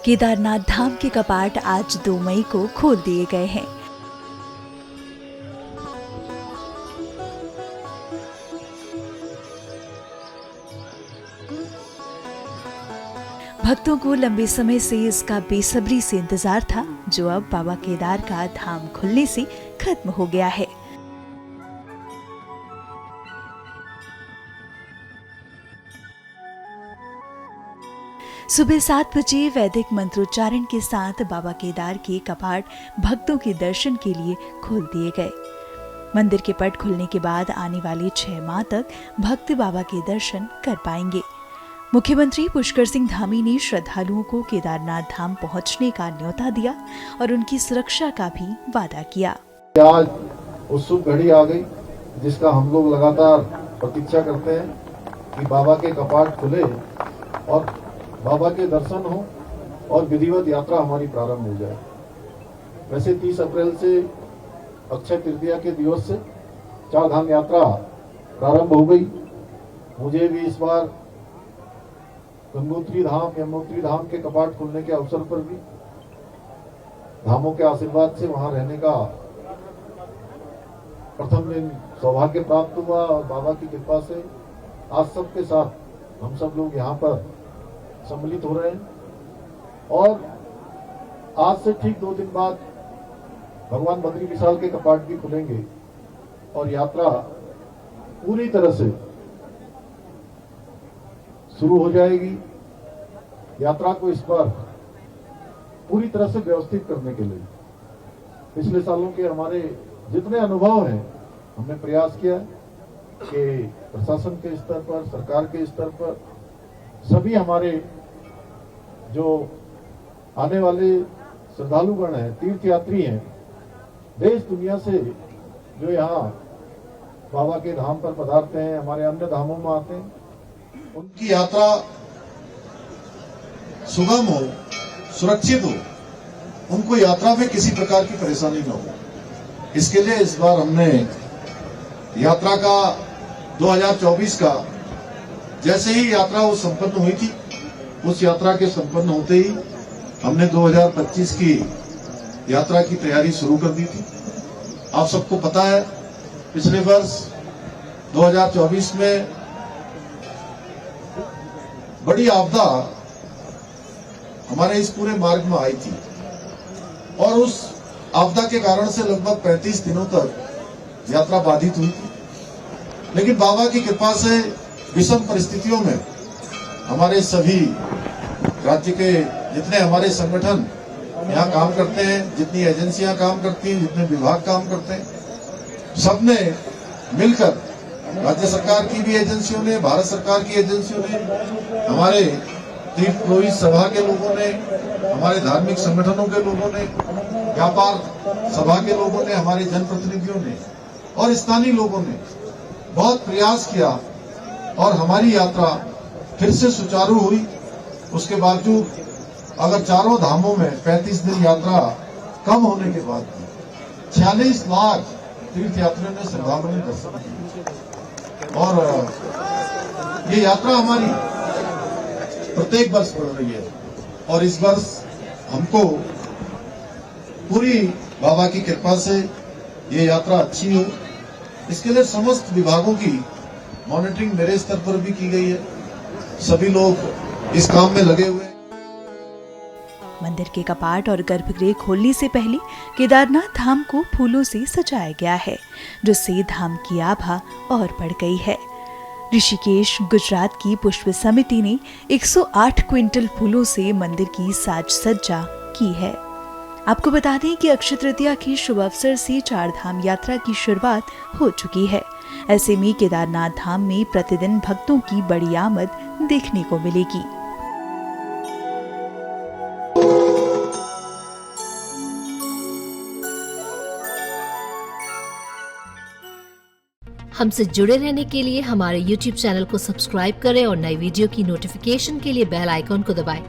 केदारनाथ धाम के कपाट आज 2 मई को खोल दिए गए हैं। भक्तों को लंबे समय से इसका बेसब्री से इंतजार था, जो अब बाबा केदार का धाम खुलने से खत्म हो गया है। सुबह 7 बजे वैदिक मंत्रोच्चारण के साथ बाबा केदार के कपाट भक्तों के दर्शन के लिए खोल दिए गए। मंदिर के पट खुलने के बाद आने वाले 6 माह तक भक्त बाबा के दर्शन कर पाएंगे। मुख्यमंत्री पुष्कर सिंह धामी ने श्रद्धालुओं को केदारनाथ धाम पहुंचने का न्योता दिया और उनकी सुरक्षा का भी वादा किया। आज उत्सुक घड़ी आ गई, जिसका हम लोग लगातार प्रतीक्षा करते हैं कि बाबा के कपाट खुले और बाबा के दर्शन हो और विधिवत यात्रा हमारी प्रारंभ हो जाए। वैसे 30 अप्रैल से अक्षय तृतीया के दिवस से 4 धाम यात्रा प्रारंभ हो गई। मुझे भी इस बार गंगोत्री धाम, यमुनोत्री धाम के कपाट खुलने के अवसर पर भी धामों के आशीर्वाद से वहां रहने का प्रथम दिन सौभाग्य प्राप्त हुआ और बाबा की कृपा से आज सबके साथ हम सब लोग यहाँ पर सम्मिलित हो रहे हैं। और आज से ठीक 2 दिन बाद भगवान बद्री विशाल के कपाट भी खुलेंगे और यात्रा पूरी तरह से शुरू हो जाएगी। यात्रा को इस बार पूरी तरह से व्यवस्थित करने के लिए पिछले सालों के हमारे जितने अनुभव हैं, हमने प्रयास किया कि प्रशासन के स्तर पर, सरकार के स्तर पर सभी हमारे जो आने वाले श्रद्धालुगण हैं, तीर्थयात्री हैं, देश दुनिया से जो यहाँ बाबा के धाम पर पधारते हैं, हमारे अन्य धामों में आते हैं, उनकी यात्रा सुगम हो, सुरक्षित हो, उनको यात्रा में किसी प्रकार की परेशानी न हो। इसके लिए इस बार हमने यात्रा का 2024 का जैसे ही यात्रा वो संपन्न हुई थी, उस यात्रा के संपन्न होते ही हमने 2025 की यात्रा की तैयारी शुरू कर दी थी। आप सबको पता है, पिछले वर्ष 2024 में बड़ी आपदा हमारे इस पूरे मार्ग में आई थी और उस आपदा के कारण से लगभग 35 दिनों तक यात्रा बाधित हुई थी। लेकिन बाबा की कृपा से विषम परिस्थितियों में हमारे सभी राज्य के जितने हमारे संगठन यहाँ काम करते हैं, जितनी एजेंसियां काम करती हैं, जितने विभाग काम करते हैं, सबने मिलकर, राज्य सरकार की भी एजेंसियों ने, भारत सरकार की एजेंसियों ने, हमारे तीर्थ पुरोहित सभा के लोगों ने, हमारे धार्मिक संगठनों के लोगों ने, व्यापार सभा के लोगों ने, हमारे जनप्रतिनिधियों ने और स्थानीय लोगों ने बहुत प्रयास किया और हमारी यात्रा फिर से सुचारू हुई। उसके बावजूद अगर चारों धामों में 35 दिन यात्रा कम होने के बाद 46 लाख तीर्थयात्रियों ने, श्रद्धालुओं ने दर्शन किया और ये यात्रा हमारी प्रत्येक वर्ष बढ़ रही है और इस वर्ष हमको पूरी बाबा की कृपा से ये यात्रा अच्छी हो, इसके लिए समस्त विभागों की मॉनिटरिंग मेरे स्तर पर भी की गई है। सभी लोग इस काम में लगे हुए हैं। मंदिर के कपाट और गर्भगृह खोलने से पहले केदारनाथ धाम को फूलों से सजाया गया है, जिससे धाम की आभा और बढ़ गई है। ऋषिकेश, गुजरात की पुष्प समिति ने 108 क्विंटल फूलों से मंदिर की साज सज्जा की है। आपको बता दें कि अक्षय तृतीया के शुभ अवसर से 4 धाम यात्रा की शुरुआत हो चुकी है। ऐसे में केदारनाथ धाम में प्रतिदिन भक्तों की बड़ी आमद देखने को मिलेगी। हमसे जुड़े रहने के लिए हमारे YouTube चैनल को सब्सक्राइब करें और नई वीडियो की नोटिफिकेशन के लिए बेल आइकॉन को दबाएं।